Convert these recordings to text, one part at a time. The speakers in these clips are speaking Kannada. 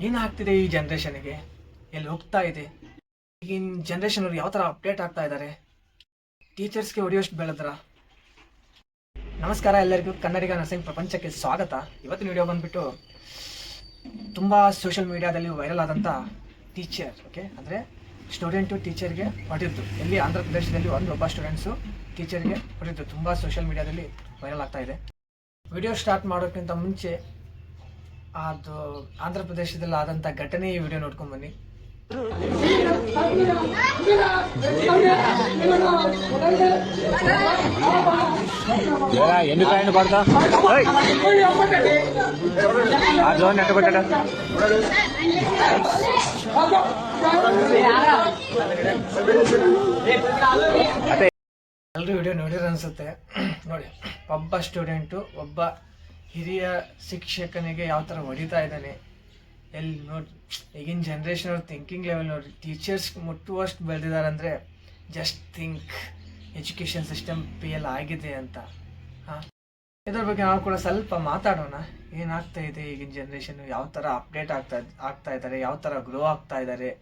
ಏನಾಗ್ತಿದೆ ಈ ಜನ್ರೇಷನ್ಗೆ, ಎಲ್ಲಿ ಹೋಗ್ತಾ ಇದೆ ಈಗಿನ ಜನ್ರೇಷನ್ ಅವ್ರು ಯಾವ ಥರ ಅಪ್ಡೇಟ್ ಆಗ್ತಾ ಇದ್ದಾರೆ, ಟೀಚರ್ಸ್ಗೆ ಹೊಡೆಯೋಷ್ಟು ಬೆಳೆದ್ರ. ನಮಸ್ಕಾರ ಎಲ್ಲರಿಗೂ, ಕನ್ನಡಿಗ ನರ್ಸಿಂಗ್ ಪ್ರಪಂಚಕ್ಕೆ ಸ್ವಾಗತ. ಇವತ್ತಿನ ವಿಡಿಯೋ ಬಂದ್ಬಿಟ್ಟು ತುಂಬ ಸೋಷಿಯಲ್ ಮೀಡಿಯಾದಲ್ಲಿ ವೈರಲ್ ಆದಂಥ ಟೀಚರ್, ಓಕೆ, ಅಂದರೆ ಸ್ಟೂಡೆಂಟು ಟೀಚರ್ಗೆ ಹೊಡೆದಿದ್ದು. ಎಲ್ಲಿ ಆಂಧ್ರ ಪ್ರದೇಶದಲ್ಲಿ ಒಬ್ಬ ಸ್ಟೂಡೆಂಟ್ಸು ಟೀಚರ್ಗೆ ಹೊಡೆದಿದ್ದು ತುಂಬ ಸೋಷಿಯಲ್ ಮೀಡಿಯಾದಲ್ಲಿ ವೈರಲ್ ಆಗ್ತಾ ಇದೆ. ವಿಡಿಯೋ ಸ್ಟಾರ್ಟ್ ಮಾಡೋಕ್ಕಿಂತ ಮುಂಚೆ ಅದು ಆಂಧ್ರ ಪ್ರದೇಶದಲ್ಲಿ ಆದಂಥ ಘಟನೆ ಈ ವಿಡಿಯೋ ನೋಡ್ಕೊಂಡು ಬನ್ನಿ. ಎಲ್ಲರೂ ವಿಡಿಯೋ ನೋಡಿರ ಅನ್ಸುತ್ತೆ. ನೋಡಿ, ಒಬ್ಬ ಸ್ಟೂಡೆಂಟು ಒಬ್ಬ ಹಿರಿಯ ಶಿಕ್ಷಕನಿಗೆ ಯಾವ ಥರ ಹೊಡಿತಾ ಇದ್ದಾನೆ. ಎಲ್ಲಿ ನೋಡಿ, ಈಗಿನ ಜನ್ರೇಷನ್ ಅವ್ರ ಥಿಂಕಿಂಗ್ ಲೆವೆಲ್ ನೋಡಿ, ಟೀಚರ್ಸ್ ಮುಟ್ಟುವಷ್ಟು ಬೆಳೆದಿದ್ದಾರೆ ಅಂದರೆ just think education system fail ಆಗಿದೆ ಅಂತ. ಇದ್ರ ಬಗ್ಗೆ ನಾವು ಕೂಡ ಸ್ವಲ್ಪ ಮಾತಾಡೋಣ. ಏನಾಗ್ತಾ ಇದೆ ಈಗಿನ ಜನ್ರೇಷನ್, ಯಾವ ಥರ ಅಪ್ಡೇಟ್ ಆಗ್ತಾ ಇದ್ದಾರೆ, ಯಾವ ಥರ ಗ್ರೋ ಆಗ್ತಾ ಇದ್ದಾರೆ,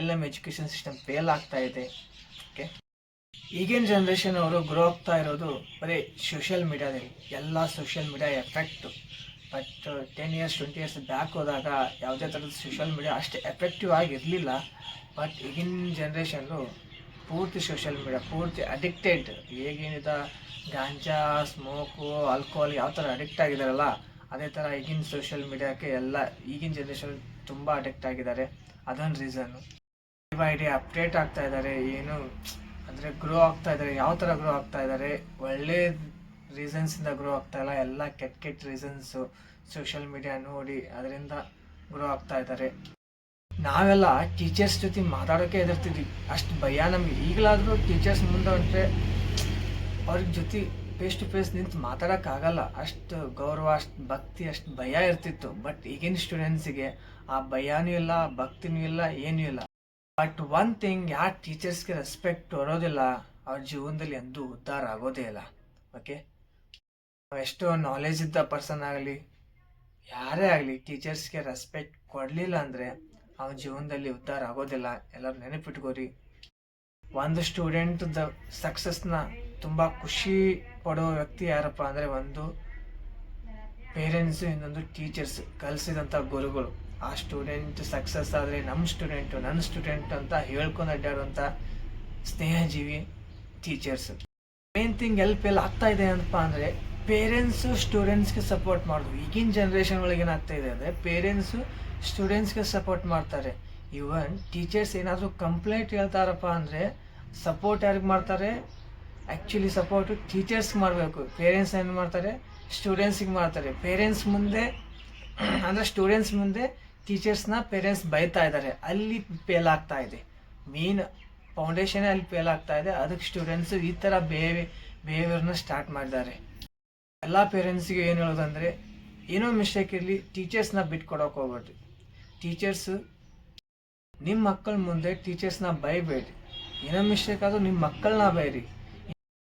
ಎಲ್ಲ ಎಜುಕೇಷನ್ ಸಿಸ್ಟಮ್ ಫೇಲ್ ಆಗ್ತಾ ಇದೆ. ಓಕೆ, ಈಗಿನ ಜನ್ರೇಷನ್ ಅವರು ಗ್ರೋ ಆಗ್ತಾ ಇರೋದು ಬರೀ ಸೋಷಿಯಲ್ ಮೀಡಿಯಾದಲ್ಲಿ, ಎಲ್ಲ social media effect. But 10 years 20 years back ಹೋದಾಗ ಯಾವುದೇ ಥರದ ಸೋಷಿಯಲ್ ಮೀಡಿಯಾ ಅಷ್ಟು ಎಫೆಕ್ಟಿವ್ ಆಗಿರಲಿಲ್ಲ. ಬಟ್ ಈಗಿನ ಜನ್ರೇಷನ್ನು ಪೂರ್ತಿ ಸೋಷಿಯಲ್ ಮೀಡಿಯಾ, ಪೂರ್ತಿ ಅಡಿಕ್ಟೆಡ್. ಹೇಗೇನಿದೆ ಗಾಂಜಾ, ಸ್ಮೋಕು, ಆಲ್ಕೋಹಾಲ್ ಯಾವ ಥರ ಅಡಿಕ್ಟ್ ಆಗಿದಾರಲ್ಲ, ಅದೇ ಥರ ಈಗಿನ ಸೋಷಿಯಲ್ ಮೀಡಿಯಾಕ್ಕೆ ಎಲ್ಲ ಈಗಿನ ಜನ್ರೇಷನ್ ತುಂಬ ಅಡಿಕ್ಟ್ ಆಗಿದ್ದಾರೆ. ಅದೊಂದು reason. Day by day update ಆಗ್ತಾ ಇದ್ದಾರೆ. ಏನು ಅಂದರೆ ಗ್ರೋ ಆಗ್ತಾ ಇದ್ದಾರೆ. ಯಾವ ಥರ ಗ್ರೋ ಆಗ್ತಾ ಇದ್ದಾರೆ, ಒಳ್ಳೆ ರೀಸನ್ಸಿಂದ ಗ್ರೋ ಆಗ್ತಾ ಇಲ್ಲ, ಎಲ್ಲ ಕೆಟ್ಟ ರೀಸನ್ಸು ಸೋಷಿಯಲ್ ಮೀಡಿಯಾ ನೋಡಿ ಅದರಿಂದ ಗ್ರೋ ಆಗ್ತಾ ಇದ್ದಾರೆ. ನಾವೆಲ್ಲ ಟೀಚರ್ಸ್ ಜೊತೆ ಮಾತಾಡೋಕ್ಕೆ ಹೆದರ್ತಿದ್ವಿ, ಅಷ್ಟು ಭಯ ನಮಗೆ. ಈಗಲಾದರೂ ಟೀಚರ್ಸ್ ಮುಂದೆ ಹೊಂಟ್ರೆ ಅವ್ರ ಜೊತೆ ಫೇಸ್ ಟು ಫೇಸ್ ನಿಂತು ಮಾತಾಡೋಕ್ಕಾಗಲ್ಲ. ಅಷ್ಟು ಗೌರವ, ಅಷ್ಟು ಭಕ್ತಿ, ಅಷ್ಟು ಭಯ ಇರ್ತಿತ್ತು. ಬಟ್ ಈಗಿನ ಸ್ಟೂಡೆಂಟ್ಸಿಗೆ ಆ ಭಯನೂ ಇಲ್ಲ, ಭಕ್ತಿನೂ ಇಲ್ಲ, ಏನೂ ಇಲ್ಲ. ಬಟ್ ಒನ್ ಥಿಂಗ್, ಯಾರು ಟೀಚರ್ಸ್ಗೆ ರೆಸ್ಪೆಕ್ಟ್ ಬರೋದಿಲ್ಲ ಅವ್ರ ಜೀವನದಲ್ಲಿ ಎಂದೂ ಉದ್ಧಾರ ಆಗೋದೇ ಇಲ್ಲ. ಓಕೆ, ಎಷ್ಟೋ ನಾಲೆಜ್ ಇದ್ದ ಪರ್ಸನ್ ಆಗಲಿ, ಯಾರೇ ಆಗಲಿ, ಟೀಚರ್ಸ್ಗೆ ರೆಸ್ಪೆಕ್ಟ್ ಕೊಡಲಿಲ್ಲ ಅಂದರೆ ಅವನ ಜೀವನದಲ್ಲಿ ಉದ್ಧಾರ ಆಗೋದಿಲ್ಲ. ಎಲ್ಲರೂ ನೆನಪಿಟ್ಕೋರಿ. ಒಂದು ಸ್ಟೂಡೆಂಟ್ದ ಸಕ್ಸಸ್ನ ತುಂಬ ಖುಷಿ ಪಡೋ ವ್ಯಕ್ತಿ ಯಾರಪ್ಪ ಅಂದರೆ ಒಂದು ಪೇರೆಂಟ್ಸು, ಇನ್ನೊಂದು ಟೀಚರ್ಸ್, ಕಲಿಸಿದಂಥ ಗುರುಗಳು. ಆ ಸ್ಟೂಡೆಂಟ್ ಸಕ್ಸಸ್ ಆದರೆ ನಮ್ಮ ಸ್ಟೂಡೆಂಟು, ನನ್ನ ಸ್ಟೂಡೆಂಟ್ ಅಂತ ಹೇಳ್ಕೊಂಡು ಅಡ್ಡಾಡುವಂಥ ಸ್ನೇಹಜೀವಿ ಟೀಚರ್ಸು. ಮೇನ್ ಥಿಂಗ್ ಎಲ್ಲಿ ಫೇಲ್ ಆಗ್ತಾ ಇದೆ ಅಂತಪ್ಪ ಅಂದರೆ ಪೇರೆಂಟ್ಸು ಸ್ಟೂಡೆಂಟ್ಸ್ಗೆ ಸಪೋರ್ಟ್ ಮಾಡೋದು. ಈಗಿನ ಜನ್ರೇಷನ್ ಒಳಗೆ ಏನಾಗ್ತಾ ಇದೆ ಅಂದರೆ ಪೇರೆಂಟ್ಸು ಸ್ಟೂಡೆಂಟ್ಸ್ಗೆ ಸಪೋರ್ಟ್ ಮಾಡ್ತಾರೆ. ಇವನ್ ಟೀಚರ್ಸ್ ಏನಾದರೂ ಕಂಪ್ಲೇಂಟ್ ಹೇಳ್ತಾರಪ್ಪ ಅಂದರೆ ಸಪೋರ್ಟ್ ಯಾರಿಗೆ ಮಾಡ್ತಾರೆ, ಆ್ಯಕ್ಚುಲಿ ಸಪೋರ್ಟು ಟೀಚರ್ಸ್ಗೆ ಮಾಡಬೇಕು. ಪೇರೆಂಟ್ಸ್ ಏನು ಮಾಡ್ತಾರೆ, ಸ್ಟೂಡೆಂಟ್ಸಿಗೆ ಮಾಡ್ತಾರೆ. ಪೇರೆಂಟ್ಸ್ ಮುಂದೆ ಅಂದರೆ ಸ್ಟೂಡೆಂಟ್ಸ್ ಮುಂದೆ ಟೀಚರ್ಸ್ನ ಪೇರೆಂಟ್ಸ್ ಬೈತಾ ಇದ್ದಾರೆ. ಅಲ್ಲಿ ಫೇಲ್ ಆಗ್ತಾ ಇದೆ. ಮೇನ್ ಫೌಂಡೇಶನೇ ಅಲ್ಲಿ ಫೇಲ್ ಆಗ್ತಾ ಇದೆ. ಅದಕ್ಕೆ ಸ್ಟೂಡೆಂಟ್ಸು ಈ ಥರ ಬಿಹೇವಿಯರ್ನ ಸ್ಟಾರ್ಟ್ ಮಾಡಿದ್ದಾರೆ. ಎಲ್ಲ ಪೇರೆಂಟ್ಸಿಗೆ ಏನು ಹೇಳೋದಂದರೆ, ಏನೋ ಮಿಸ್ಟೇಕ್ ಇರಲಿ, ಟೀಚರ್ಸ್ನ ಬಿಟ್ಕೊಡೋಕೆ ಹೋಗ್ಬೇಡ್ರಿ. ಟೀಚರ್ಸು ನಿಮ್ಮ ಮಕ್ಕಳ ಮುಂದೆ ಟೀಚರ್ಸ್ನ ಬೈಬೇಡ್ರಿ. ಏನೋ ಮಿಸ್ಟೇಕ್ ಆದರೂ ನಿಮ್ಮ ಮಕ್ಕಳನ್ನ ಬೈರಿ.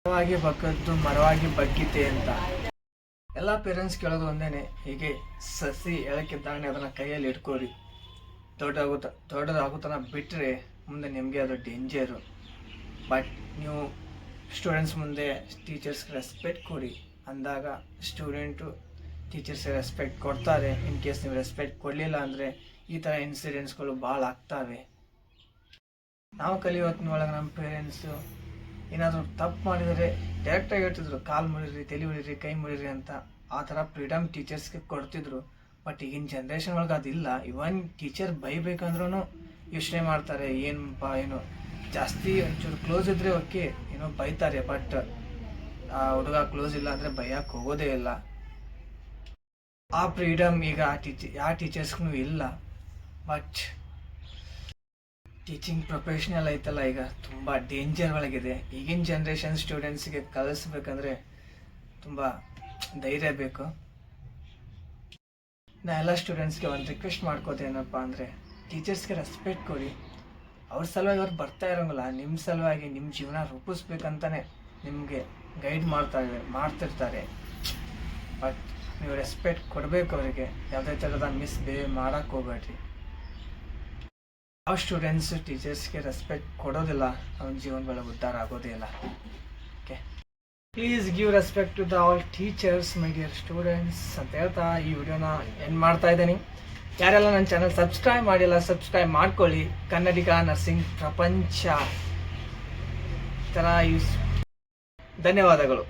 ಮರವಾಗಿ ಬಗ್ಗದ್ದು ಮರವಾಗಿ ಬಗ್ಗಿತೆ ಅಂತ ಎಲ್ಲ ಪೇರೆಂಟ್ಸ್ ಕೇಳೋದು ಒಂದೇನೆ. ಹೀಗೆ ಸಸಿ ಎಳಕಿದ್ದಾನೆ ಅದನ್ನು ಕೈಯಲ್ಲಿ ಇಟ್ಕೋರಿ. ದೊಡ್ಡದಾಗುತ್ತಾನ ಬಿಟ್ಟರೆ ಮುಂದೆ ನಿಮಗೆ ಅದು ಡೇಂಜರು. ಬಟ್ ನೀವು ಸ್ಟೂಡೆಂಟ್ಸ್ ಮುಂದೆ ಟೀಚರ್ಸ್ಗೆ ರೆಸ್ಪೆಕ್ಟ್ ಕೊಡಿ ಅಂದಾಗ ಸ್ಟೂಡೆಂಟು ಟೀಚರ್ಸ್ಗೆ ರೆಸ್ಪೆಕ್ಟ್ ಕೊಡ್ತಾರೆ. ಇನ್ ಕೇಸ್ ನೀವು ರೆಸ್ಪೆಕ್ಟ್ ಕೊಡಲಿಲ್ಲ ಅಂದರೆ ಈ ಥರ ಇನ್ಸಿಡೆಂಟ್ಸ್ಗಳು ಭಾಳ ಆಗ್ತವೆ. ನಾವು ಕಲಿಯೋತ್ತಿನೊಳಗೆ ನಮ್ಮ ಪೇರೆಂಟ್ಸು ಏನಾದರೂ ತಪ್ಪು ಮಾಡಿದರೆ ಡೈರೆಕ್ಟಾಗಿ ಹೇಳ್ತಿದ್ರು, ಕಾಲು ಮುಡಿರಿ, ತಲೆ ಮುಡಿರಿ, ಕೈ ಮುಡಿರಿ ಅಂತ. ಆ ಥರ ಫ್ರೀಡಮ್ ಟೀಚರ್ಸ್ಗೆ ಕೊಡ್ತಿದ್ರು. ಬಟ್ ಈಗಿನ ಜನ್ರೇಷನ್ ಒಳಗೆ ಅದಿಲ್ಲ. ಇವನ್ ಟೀಚರ್ ಬೈಬೇಕಂದ್ರೂ ಯೋಚನೆ ಮಾಡ್ತಾರೆ, ಏನು ಜಾಸ್ತಿ ಒಂಚೂರು ಕ್ಲೋಸ್ ಇದ್ದರೆ ಓಕೆ, ಏನೋ ಬೈತಾರೆ. ಬಟ್ ಆ ಹುಡುಗ ಕ್ಲೋಸ್ ಇಲ್ಲ ಅಂದರೆ ಬೈಯಕ್ಕೆ ಹೋಗೋದೇ ಇಲ್ಲ. ಆ ಫ್ರೀಡಮ್ ಈಗ ಯಾವ ಟೀಚರ್ಸ್ಗೂ ಇಲ್ಲ. ಬಟ್ ಟೀಚಿಂಗ್ ಪ್ರೊಫೆಷ್ನಲ್ ಐತಲ್ಲ, ಈಗ ತುಂಬ ಡೇಂಜರ್ ಒಳಗಿದೆ. ಈಗಿನ ಜನ್ರೇಷನ್ ಸ್ಟೂಡೆಂಟ್ಸಿಗೆ ಕಲಿಸ್ಬೇಕಂದ್ರೆ ತುಂಬ ಧೈರ್ಯ ಬೇಕು. ನಾ ಎಲ್ಲ ಸ್ಟೂಡೆಂಟ್ಸ್ಗೆ ಒಂದು ರಿಕ್ವೆಸ್ಟ್ ಮಾಡ್ಕೋತೇನಪ್ಪ ಅಂದರೆ, ಟೀಚರ್ಸ್ಗೆ ರೆಸ್ಪೆಕ್ಟ್ ಕೊಡಿ. ಅವ್ರ ಸಲುವಾಗಿ ಅವ್ರು ಬರ್ತಾ ಇರೋಂಗಿಲ್ಲ, ನಿಮ್ಮ ಸಲುವಾಗಿ ನಿಮ್ಮ ಜೀವನ ರೂಪಿಸ್ಬೇಕಂತಲೇ ನಿಮಗೆ ಗೈಡ್ ಮಾಡ್ತಿರ್ತಾರೆ. ಬಟ್ ನೀವು ರೆಸ್ಪೆಕ್ಟ್ ಕೊಡಬೇಕು ಅವರಿಗೆ. ಯಾವುದೇ ಥರದ ಮಿಸ್ಬಿಹೇವ್ ಮಾಡೋಕ್ಕೆ ಹೋಗ್ಬೇಡ್ರಿ. ಯಾವ ಸ್ಟೂಡೆಂಟ್ಸ್ ಟೀಚರ್ಸ್ಗೆ ರೆಸ್ಪೆಕ್ಟ್ ಕೊಡೋದಿಲ್ಲ ಅವನ ಜೀವನಗಳ ಉದ್ಧಾರ ಆಗೋದೇ ಇಲ್ಲ. Okay, please give respect to the all teachers my dear students ಅಂತ ಹೇಳ್ತಾ ಈ ವಿಡಿಯೋನ ಎಂಡ್ ಮಾಡ್ತಾ ಇದ್ದೀನಿ. ಯಾರೆಲ್ಲ ನನ್ನ ಚಾನಲ್ ಸಬ್ಸ್ಕ್ರೈಬ್ ಮಾಡಿಲ್ಲ ಸಬ್ಸ್ಕ್ರೈಬ್ ಮಾಡ್ಕೊಳ್ಳಿ. ಕನ್ನಡಿಗ ನರ್ಸಿಂಗ್ ಪ್ರಪಂಚ ಥರ ಧನ್ಯವಾದಗಳು.